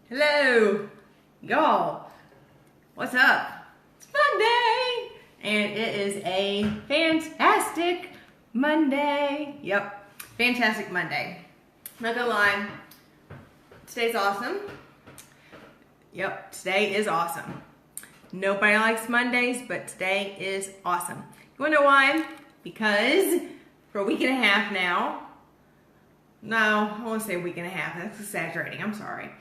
Hello, y'all. What's up? It's Monday, and it is a fantastic Monday. Yep, fantastic Monday. I'm not gonna lie, today's awesome. Yep, today is awesome. Nobody likes Mondays, but today is awesome. You wanna know why? Because for a week and a half now, no, I won't say a week and a half, that's exaggerating, I'm sorry.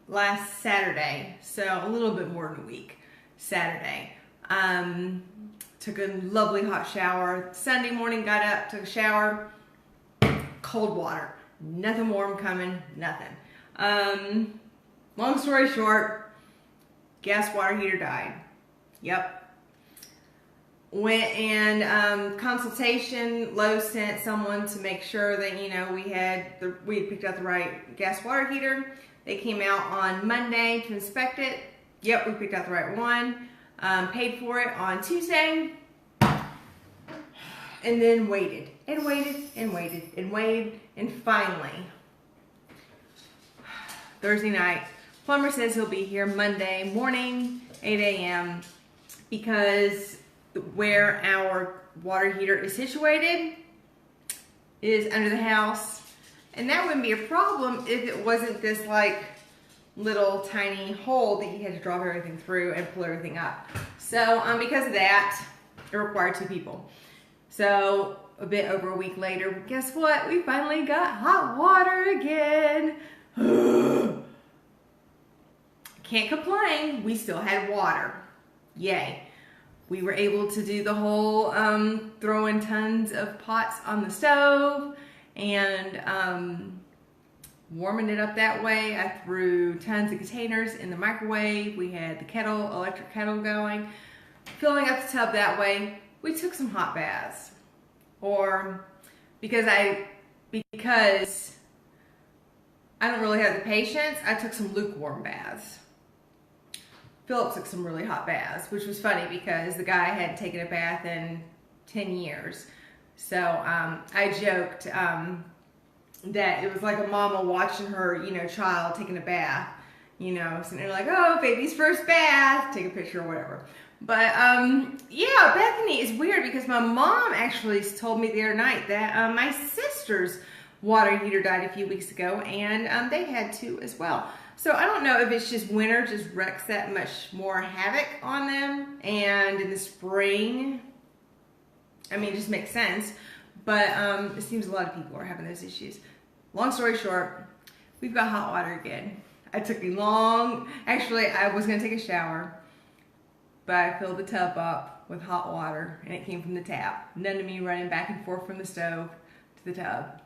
Last Saturday, so a little bit more than a week, Saturday, took a lovely hot shower. Sunday morning, got up, took a shower, cold water, nothing warm coming, nothing. Long story short, gas water heater died. Yep. Went and consultation. Lowe's sent someone to make sure that we had picked out the right gas water heater. They came out on Monday to inspect it. Yep, we picked out the right one. Paid for it on Tuesday, and then waited and waited and waited and waited, and finally Thursday night, plumber says he'll be here Monday morning, 8 a.m. because where our water heater is situated is under the house, and that wouldn't be a problem if it wasn't this like little tiny hole that you had to drop everything through and pull everything up. So because of that, it required 2 people. So a bit over a week later, guess what? We finally got hot water again. Can't complain, we still had water. Yay. We were able to do the whole throwing tons of pots on the stove and warming it up that way. I threw tons of containers in the microwave. We had the kettle, electric kettle going, filling up the tub that way. We took some hot baths, or because I don't really have the patience, I took some lukewarm baths. Philip took some really hot baths, which was funny because the guy hadn't taken a bath in 10 years. So I joked that it was like a mama watching her, child taking a bath, sitting there like, oh, baby's first bath, take a picture or whatever. But yeah, Bethany is weird because my mom actually told me the other night that my sister's water heater died a few weeks ago, and they had 2 as well. So I don't know if it's just winter just wreaks that much more havoc on them, and in the spring, I mean, it just makes sense. But it seems a lot of people are having those issues. Long story short, we've got hot water again. Actually, I was gonna take a shower, but I filled the tub up with hot water, and it came from the tap. None of me running back and forth from the stove to the tub.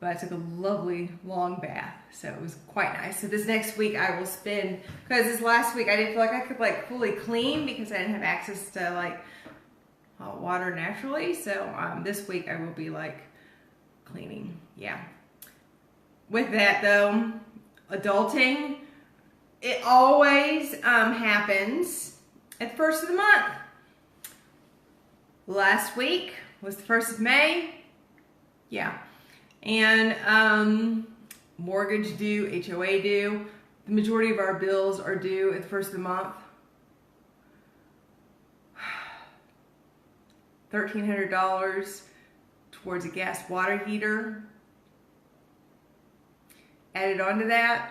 But I took a lovely long bath, so it was quite nice. So this next week I will spend, because this last week I didn't feel like I could fully clean because I didn't have access to hot water naturally. So this week I will be cleaning, yeah. With that though, adulting, it always happens at the first of the month. Last week was the 1st of May, yeah. And mortgage due, HOA due. The majority of our bills are due at the 1st of the month. $1,300 towards a gas water heater. Added on to that,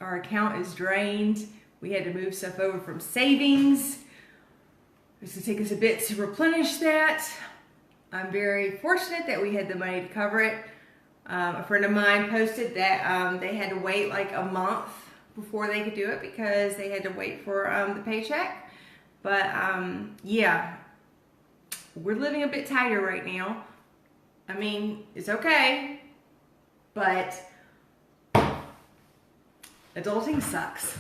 our account is drained. We had to move stuff over from savings. It's going to take us a bit to replenish that. I'm very fortunate that we had the money to cover it. A friend of mine posted that they had to wait a month before they could do it because they had to wait for the paycheck. But yeah, we're living a bit tighter right now. I mean, it's okay, but adulting sucks.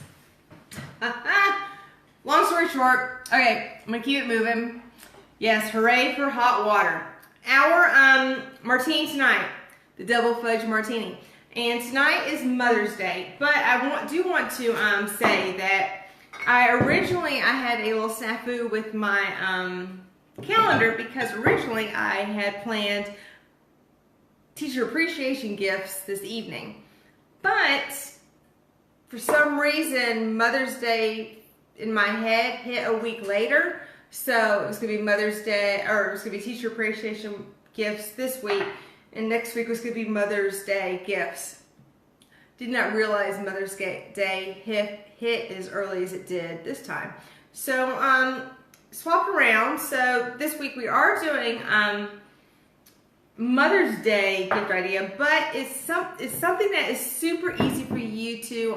Long story short, okay, I'm gonna keep it moving. Yes, hooray for hot water. Our martini tonight, the Double Fudge martini. And tonight is Mother's Day, but I do want to say that I had a little snafu with my calendar because originally I had planned teacher appreciation gifts this evening. But for some reason, Mother's Day in my head hit a week later. So it was going to be Mother's Day, or it was going to be teacher appreciation gifts this week. And next week was going to be Mother's Day gifts. Did not realize Mother's Day hit as early as it did this time. So swap around. So this week we are doing Mother's Day gift idea, but it's something that is super easy for you to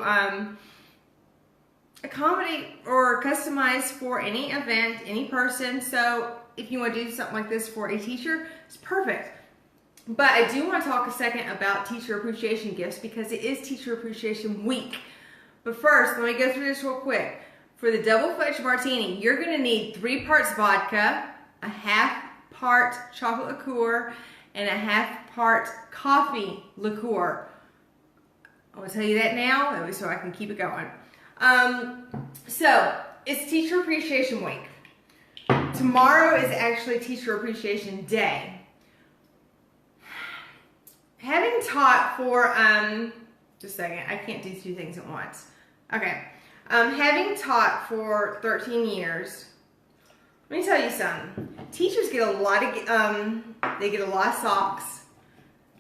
accommodate or customize for any event, any person. So if you want to do something like this for a teacher, it's perfect. But I do want to talk a second about teacher appreciation gifts because it is Teacher Appreciation Week. But first, let me go through this real quick. For the Double Fudge martini, you're going to need 3 parts vodka, a half part chocolate liqueur, and a half part coffee liqueur. I will tell you that now, so I can keep it going. So, it's Teacher Appreciation Week. Tomorrow is actually Teacher Appreciation Day. Having taught for, just a second, I can't do 2 things at once. Okay. Having taught for 13 years, let me tell you something. Teachers get a lot of, they get a lot of socks.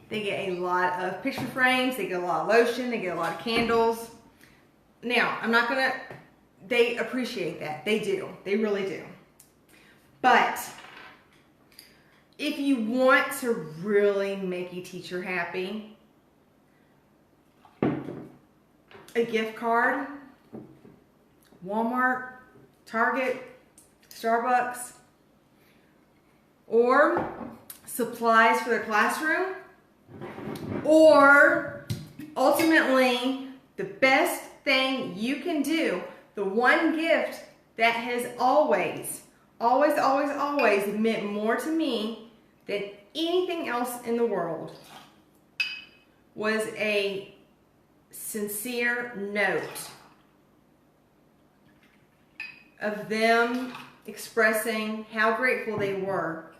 They get a lot of picture frames. They get a lot of lotion. They get a lot of candles. Now, I'm not going to, they appreciate that. They do. They really do. But if you want to really make a teacher happy, a gift card, Walmart, Target, Starbucks, or supplies for their classroom, or ultimately the best thing you can do, the one gift that has always meant more to me than anything else in the world, was a sincere note of them expressing how grateful they were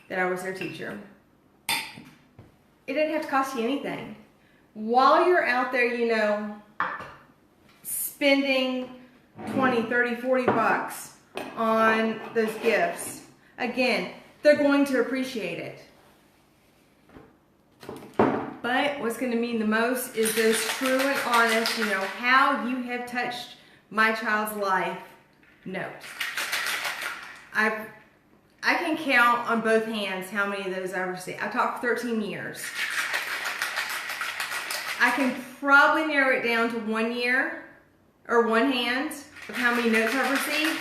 that I was their teacher. It didn't have to cost you anything. While you're out there, you know, spending 20, 30, 40 bucks on those gifts, again, they're going to appreciate it. But what's going to mean the most is those true and honest, you know, how you have touched my child's life notes. I can count on both hands how many of those I've received. I taught for 13 years. I can probably narrow it down to 1 year or one hand of how many notes I've received.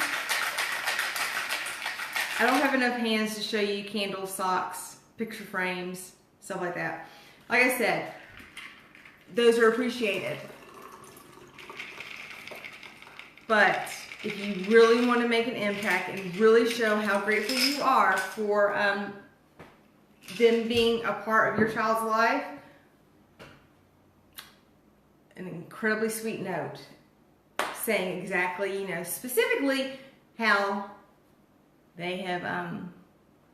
I don't have enough hands to show you candles, socks, picture frames, stuff like that. Like I said, those are appreciated. But if you really want to make an impact and really show how grateful you are for them being a part of your child's life, an incredibly sweet note saying exactly, you know, specifically how they have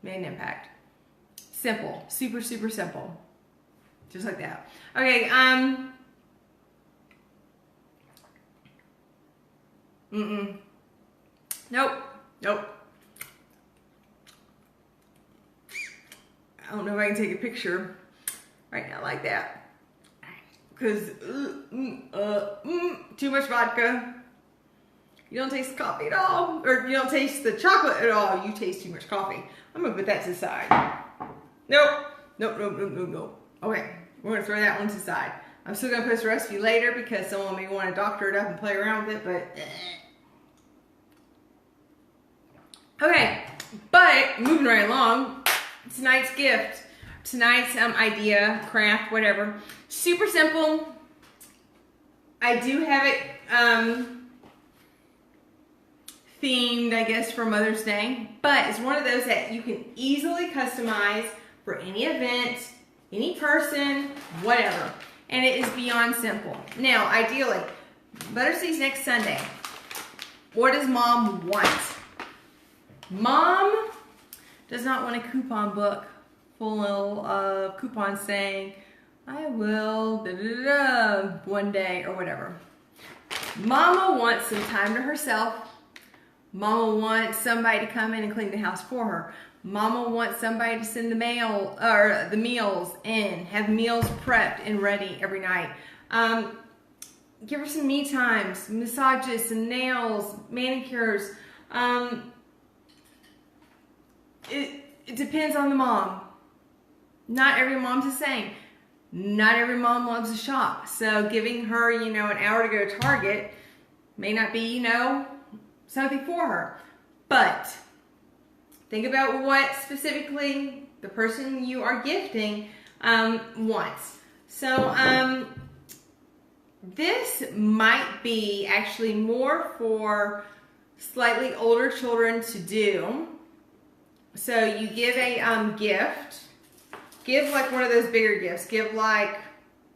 made an impact. Simple, super, super simple. Just like that. Okay, Nope. I don't know if I can take a picture right now like that. Because, too much vodka. You don't taste the coffee at all. Or you don't taste the chocolate at all. You taste too much coffee. I'm going to put that to the side. Nope. Okay, we're going to throw that one to the side. I'm still going to post a recipe later because someone may want to doctor it up and play around with it, but... Okay, but moving right along, tonight's gift, tonight's idea, craft, whatever. Super simple. I do have it themed, I guess, for Mother's Day, but it's one of those that you can easily customize for any event, any person, whatever. And it is beyond simple. Now, ideally, Mother's Day's next Sunday. What does Mom want? Mom does not want a coupon book full of coupons saying, I will da, da, da, da, one day or whatever. Mama wants some time to herself. Mama wants somebody to come in and clean the house for her. Mama wants somebody to send the mail or the meals in, have meals prepped and ready every night. Give her some me times, massages, some nails, manicures. It depends on the mom. Not every mom's the same. Not every mom loves to shop. So giving her, an hour to go to Target may not be, something for her. But think about what specifically the person you are gifting wants. So this might be actually more for slightly older children to do. So you give a gift. Give like one of those bigger gifts. Give like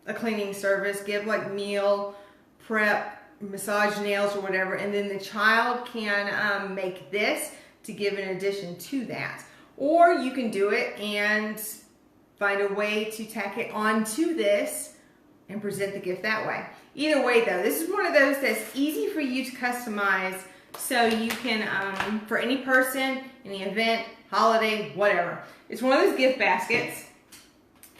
a cleaning service. Give like meal prep, massage, nails, or whatever. And then the child can make this to give in addition to that. Or you can do it and find a way to tack it onto this and present the gift that way. Either way though, this is one of those that's easy for you to customize, so you can, for any person, any event, holiday, whatever. It's one of those gift baskets,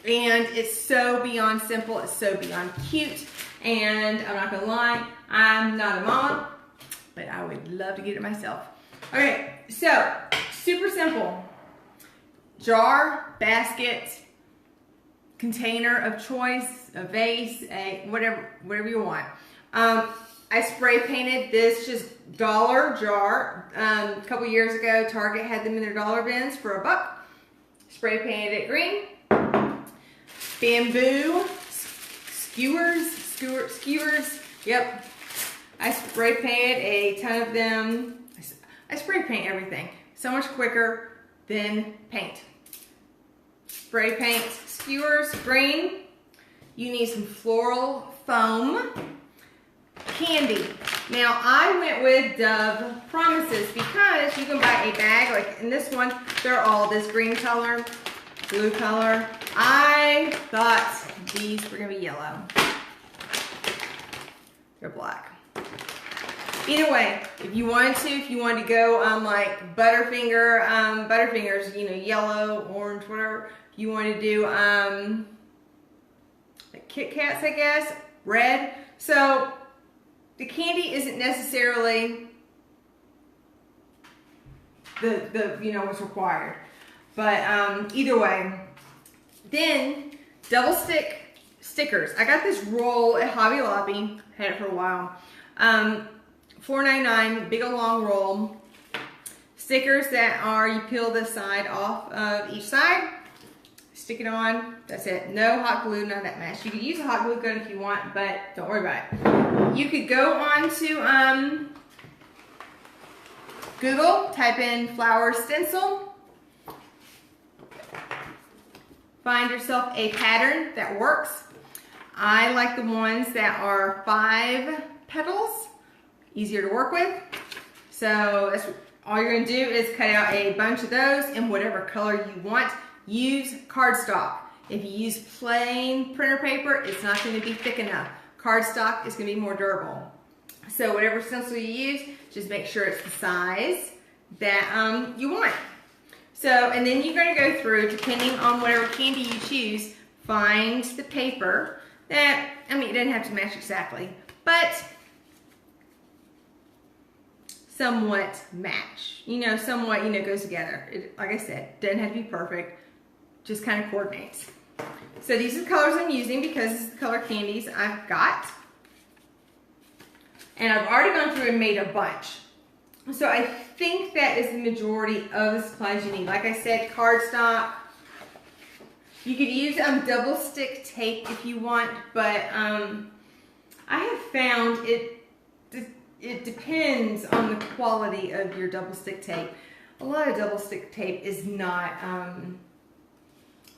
and it's so beyond simple, it's so beyond cute, and I'm not gonna lie, I'm not a mama, but I would love to get it myself. Okay, so, super simple. Jar, basket, container of choice, a vase, whatever you want. I spray painted this just dollar jar. A couple years ago, Target had them in their dollar bins for $1. Spray painted it green. Bamboo skewers. Yep. I spray painted a ton of them. I spray paint everything so much quicker than paint. Spray paint skewers, green. You need some floral foam. Candy. Now I went with Dove Promises because you can buy a bag, like in this one, they're all this green color, blue color. I thought these were gonna be yellow. They're black. Either way, if you wanted to go like Butterfingers, yellow, orange, whatever. If you want to do like Kit Kats, I guess, red. So the candy isn't necessarily the what's required, but either way. Then double stick stickers. I got this roll at Hobby Lobby. Had it for a while. $4.99, big old long roll. Stickers that are, you peel the side off of each side, stick it on, that's it. No hot glue, none of that mess. You could use a hot glue gun if you want, but don't worry about it. You could go on to Google, type in flower stencil, find yourself a pattern that works. I like the ones that are 5 petals, easier to work with. So that's all you're gonna do is cut out a bunch of those in whatever color you want. Use cardstock. If you use plain printer paper, it's not gonna be thick enough. Cardstock is gonna be more durable. So whatever stencil you use, just make sure it's the size that you want. So, and then you're gonna go through, depending on whatever candy you choose, find the paper that, it doesn't have to match exactly, but somewhat match, somewhat, goes together. It, like I said, doesn't have to be perfect, just kind of coordinates. So these are the colors I'm using because this is the color candies I've got. And I've already gone through and made a bunch. So I think that is the majority of the supplies you need. Like I said, cardstock. You could use double stick tape if you want, but I have found it depends on the quality of your double stick tape. A lot of double stick tape is not,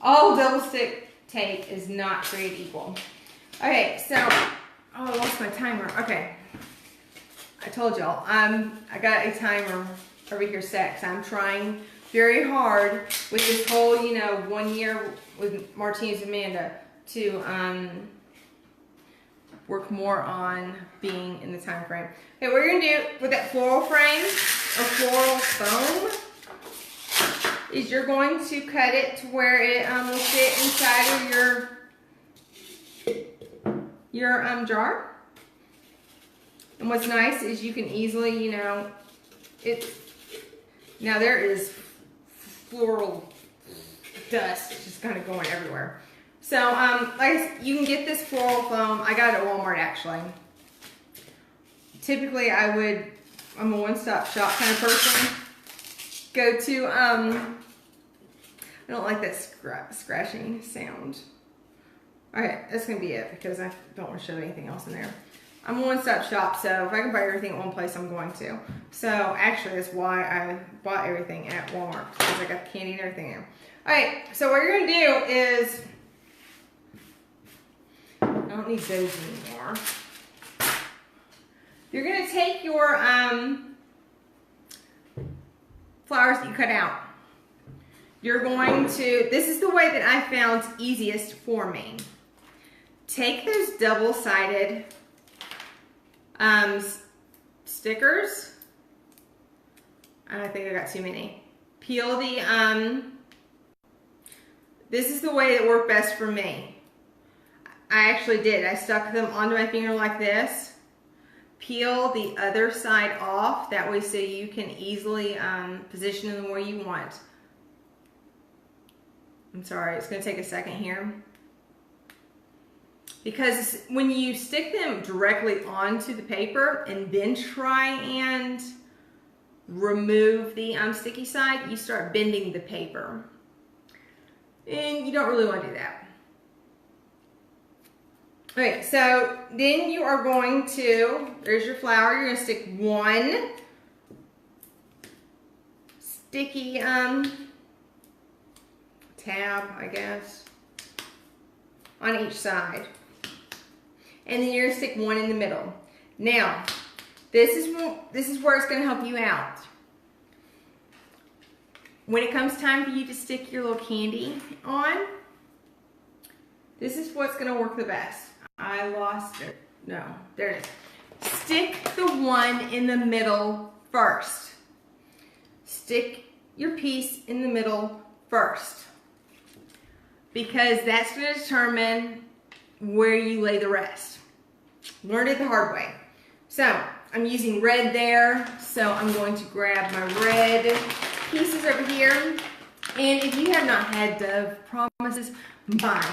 all double stick tape is not created equal. Okay, so, I lost my timer. Okay, I told y'all, I got a timer over here set, so I'm trying very hard with this whole, you know, 1 year with Martinis with Amanda to work more on being in the time frame. Okay, what we're gonna do with that floral frame or floral foam is you're going to cut it to where it will fit inside of your jar. And what's nice is you can easily, you know, now there is floral dust just kind of going everywhere. So, like you can get this floral foam. I got it at Walmart actually. Typically, I'm a one-stop shop kind of person. Go to, I don't like that scratching sound. Alright, that's going to be it because I don't want to show anything else in there. I'm a one-stop shop, so if I can buy everything at one place, I'm going to. So, actually, that's why I bought everything at Walmart, because I got the candy and everything there. Alright, so what you're going to do is, I don't need those anymore. You're going to take your flowers that you cut out. You're going to, this is the way that I found easiest for me. Take those double-sided stickers. I think I got too many. Peel the, this is the way that worked best for me. I actually did. I stuck them onto my finger like this. Peel the other side off. That way so you can easily position them where you want. I'm sorry, it's going to take a second here. Because when you stick them directly onto the paper and then try and remove the sticky side, you start bending the paper. And you don't really want to do that. Okay, so then you are going to, there's your flower, you're going to stick one sticky tab, I guess, on each side. And then you're going to stick one in the middle. Now, this is where it's going to help you out. When it comes time for you to stick your little candy on, this is what's going to work the best. I lost it. No, there it is. Stick the one in the middle first. Stick your piece in the middle first. Because that's going to determine where you lay the rest. Learned it the hard way. So, I'm using red there, so I'm going to grab my red pieces over here. And if you have not had Dove Promises, my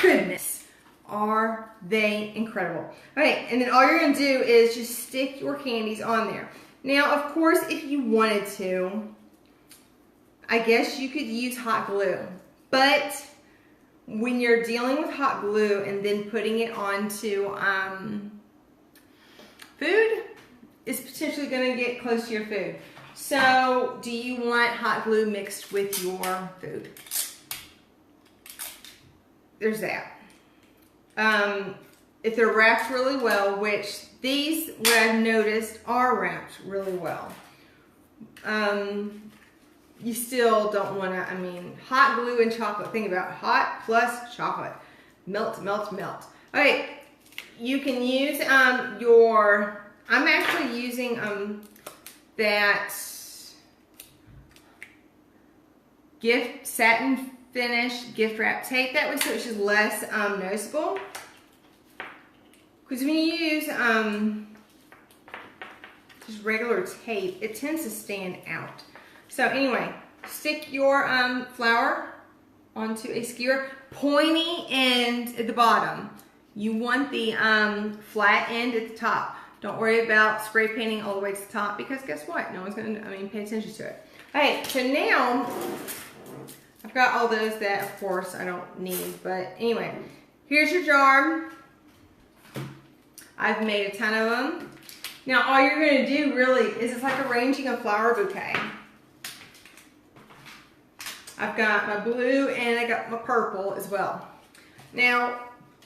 goodness, are they incredible. Okay, and then all you're going to do is just stick your candies on there. Now, of course, if you wanted to, I guess you could use hot glue. But when you're dealing with hot glue and then putting it onto food, it's potentially going to get close to your food. So, do you want hot glue mixed with your food? There's that. If they're wrapped really well, which these, what I've noticed, are wrapped really well. You still don't want to, I mean, hot glue and chocolate. Think about hot plus chocolate. Melt, melt, melt. Okay, you can use I'm actually using that satin finish gift wrap tape. That way so it's just less noticeable. Because when you use just regular tape, it tends to stand out. So anyway, stick your flour onto a skewer, pointy end at the bottom. You want the flat end at the top. Don't worry about spray painting all the way to the top because guess what? No one's gonna, pay attention to it. Okay, so now I've got all those that, of course, I don't need. But anyway, here's your jar. I've made a ton of them. Now all you're gonna do really is it's like arranging a flower bouquet. I've got my blue and I got my purple as well. Now,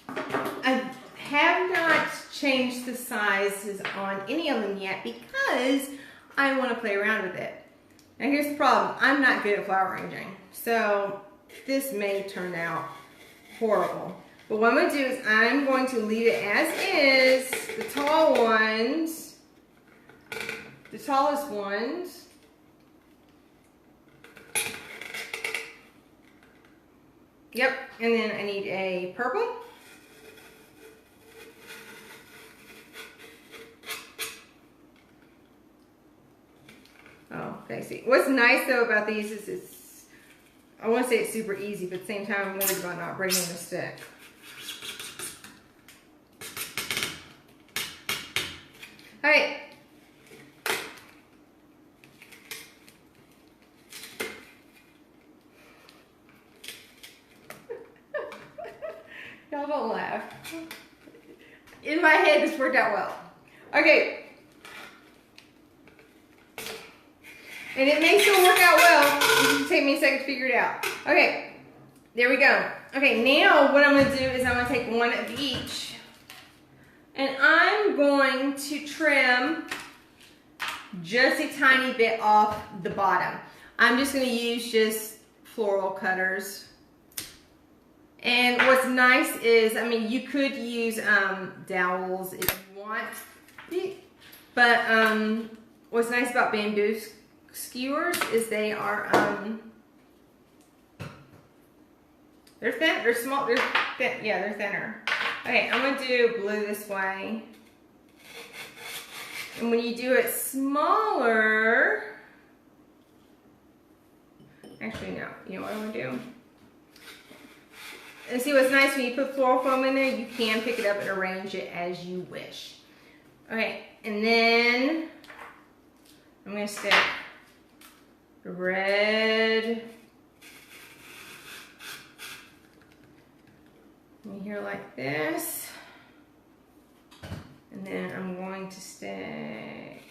I have not changed the sizes on any of them yet because I want to play around with it. Now here's the problem. I'm not good at flower arranging. So this may turn out horrible. But what I'm going to do is I'm going to leave it as is. The tall ones, the tallest ones. Yep, and then I need a purple. Oh, okay, see. What's nice though about these is it's, I want to say it's super easy, but at the same time I'm worried about not breaking the stick. All right. Y'all don't laugh. In my head, this worked out well. Okay. And it may still work out well. It can take me a second to figure it out. Okay. There we go. Okay, now what I'm going to do is I'm going to take one of each. And I'm going to trim just a tiny bit off the bottom. I'm just going to use just floral cutters. And what's nice is, I mean, you could use dowels if you want. But what's nice about bamboo skewers is they are, they're thin, they're small, they're thin, yeah, they're thinner. Okay, I'm going to do blue this way. And when you do it smaller, actually no, you know what I'm going to do? And see what's nice, when you put floral foam in there, you can pick it up and arrange it as you wish. Okay, and then I'm going to stick the red in here like this. And then I'm going to stick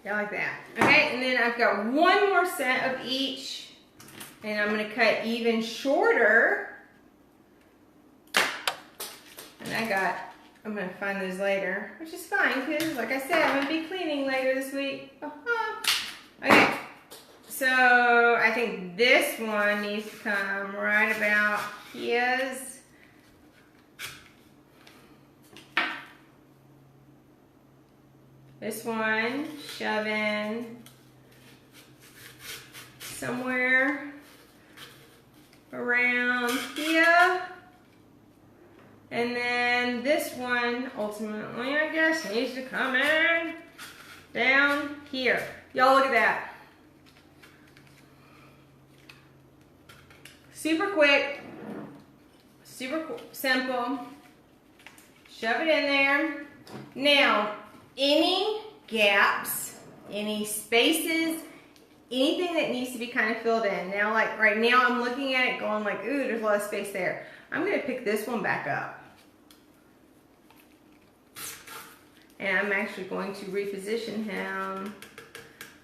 yeah, like that. Okay, and then I've got one more set of each, and I'm going to cut even shorter. And I'm going to find those later, which is fine because, like I said, I'm going to be cleaning later this week. Okay, so I think this one needs to come right about here. This one, shove in somewhere around here. And then this one, ultimately, I guess, needs to come in down here. Y'all look at that. Super quick, super simple. Shove it in there. Now, any gaps, any spaces, anything that needs to be kind of filled in. Now, like right now, I'm looking at it going like, ooh, there's a lot of space there. I'm going to pick this one back up. And I'm actually going to reposition him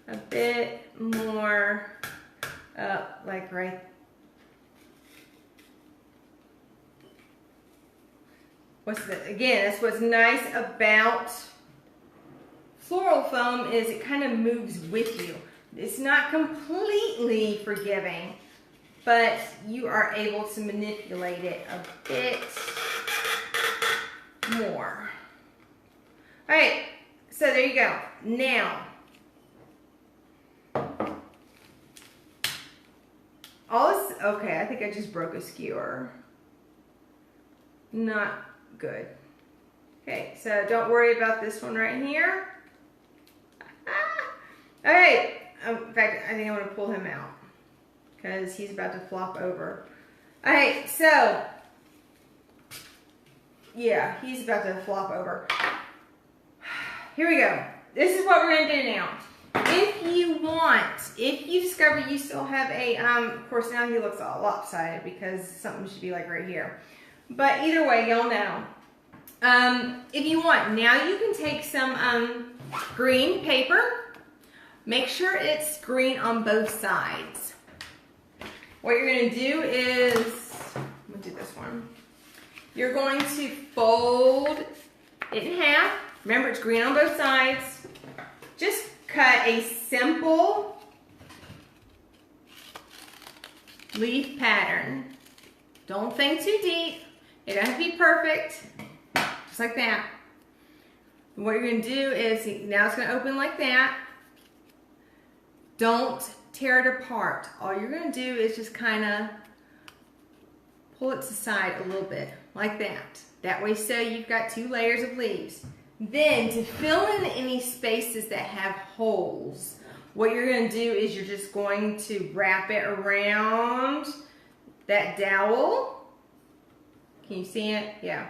a bit more up, like right. Again, that's what's nice about floral foam is it kind of moves with you. It's not completely forgiving, but you are able to manipulate it a bit more. All right, so there you go. Now, all this, okay, I think I just broke a skewer. Not good. Okay, so don't worry about this one right here. All right, in fact, I think I'm gonna pull him out because he's about to flop over. All right, so, yeah, he's about to flop over. Here we go. This is what we're gonna do now. If you discover you still have a, of course now he looks all lopsided because something should be like right here. But either way, you'll know. If you want, now you can take some green paper. Make sure it's green on both sides. What you're gonna do is, I'm gonna do this one. You're going to fold it in half. Remember, it's green on both sides. Just cut a simple leaf pattern. Don't think too deep. It doesn't have to be perfect. Just like that. And what you're going to do is, now it's going to open like that. Don't tear it apart. All you're going to do is just kind of pull it to the side a little bit, like that. That way, so you've got 2 layers of leaves. Then, to fill in any spaces that have holes, what you're going to do is you're just going to wrap it around that dowel. Can you see it? Yeah.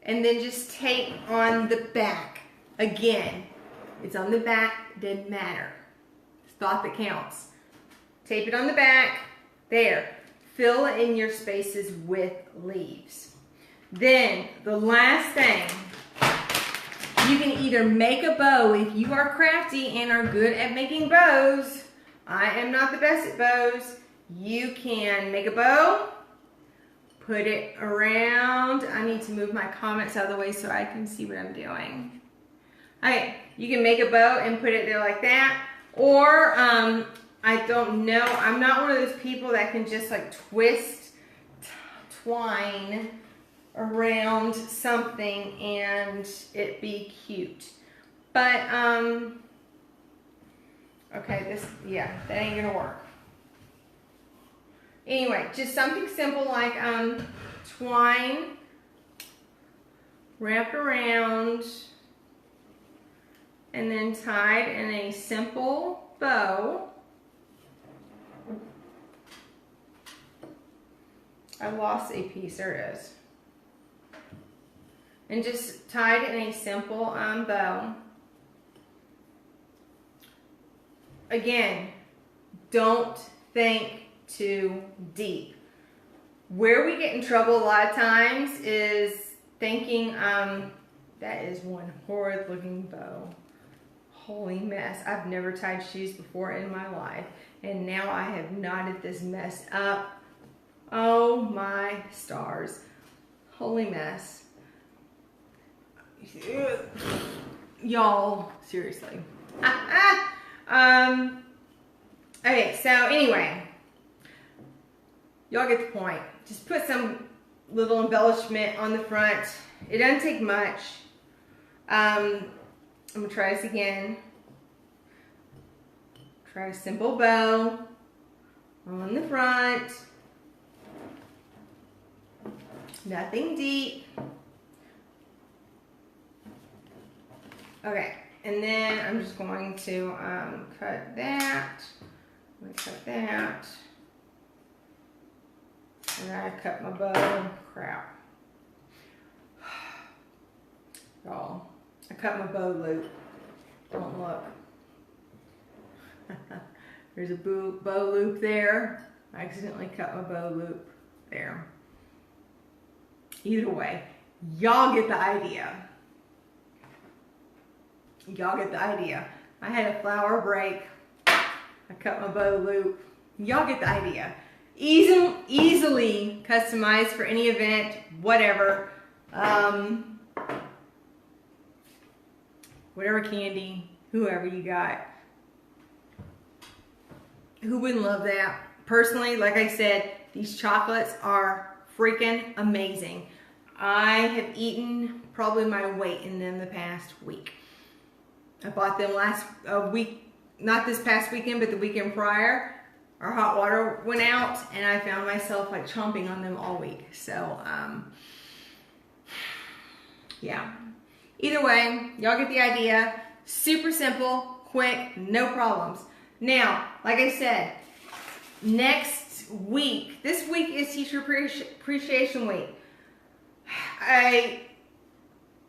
And then just tape on the back. Again, it's on the back, it doesn't matter. It's thought that counts. Tape it on the back. There. Fill in your spaces with leaves. Then, the last thing, you can either make a bow if you are crafty and are good at making bows. I am not the best at bows. You can make a bow, put it around. I need to move my comments out of the way so I can see what I'm doing. Okay, you can make a bow and put it there like that. Or, I don't know, I'm not one of those people that can just like twist twine around something and it be cute. But, okay, yeah, that ain't gonna work. Anyway, just something simple like twine wrapped around and then tied in a simple bow. I lost a piece, there it is. And just tied in a simple bow. Again, don't think too deep. Where we get in trouble a lot of times is thinking, that is one horrid looking bow. Holy mess. I've never tied shoes before in my life. And now I have knotted this mess up. Oh my stars. Holy mess. Y'all, seriously. Okay, so anyway, y'all get the point. Just put some little embellishment on the front. It doesn't take much. I'm gonna try this again. Try a simple bow on the front. Nothing deep. Okay, and then I'm just going to cut that. I'm going to cut that. And I cut my bow. Crap. Y'all, I cut my bow loop. Don't look. There's a bow loop there. I accidentally cut my bow loop there. Either way, y'all get the idea. Y'all get the idea. I had a flower break. I cut my bow loop. Y'all get the idea. Easily customized for any event, whatever. Whatever candy, whoever you got. Who wouldn't love that? Personally, like I said, these chocolates are freaking amazing. I have eaten probably my weight in them the past week. I bought them last week, not this past weekend, but the weekend prior. Our hot water went out and I found myself like chomping on them all week. So, yeah. Either way, y'all get the idea. Super simple, quick, no problems. Now, like I said, next week, this week is Teacher Appreciation Week.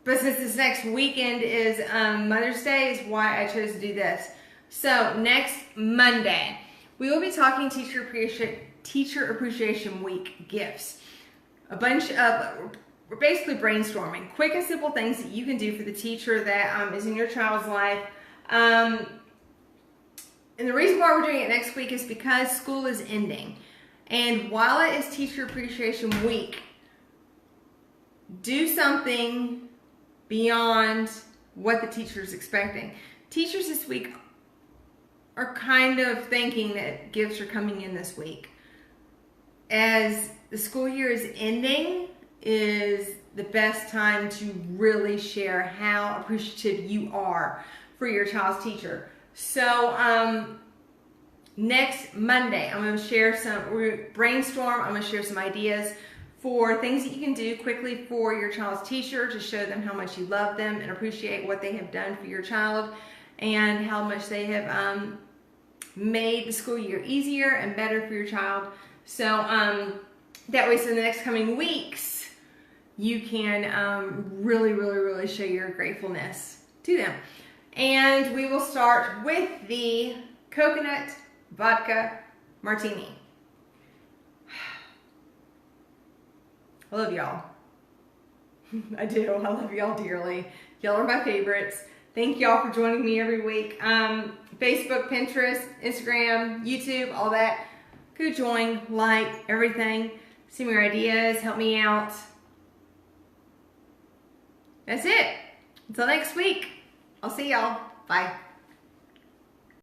But since this next weekend is Mother's Day, is why I chose to do this. So next Monday, we will be talking Teacher Appreciation Week gifts. A bunch of, we're basically brainstorming quick and simple things that you can do for the teacher that is in your child's life. And the reason why we're doing it next week is because school is ending. And while it is Teacher Appreciation Week, do something beyond what the teacher is expecting. Teachers this week are kind of thinking that gifts are coming in this week. As the school year is ending, is the best time to really share how appreciative you are for your child's teacher. So next Monday, I'm going to share brainstorm. I'm going to share some ideas for things that you can do quickly for your child's teacher to show them how much you love them and appreciate what they have done for your child and how much they have made the school year easier and better for your child. So that way, so in the next coming weeks, you can really show your gratefulness to them. And we will start with the coconut vodka martini. I love y'all. I do. I love y'all dearly. Y'all are my favorites. Thank y'all for joining me every week. Facebook, Pinterest, Instagram, YouTube, all that. Go join, like, everything. Send me your ideas. Help me out. That's it. Until next week. I'll see y'all. Bye.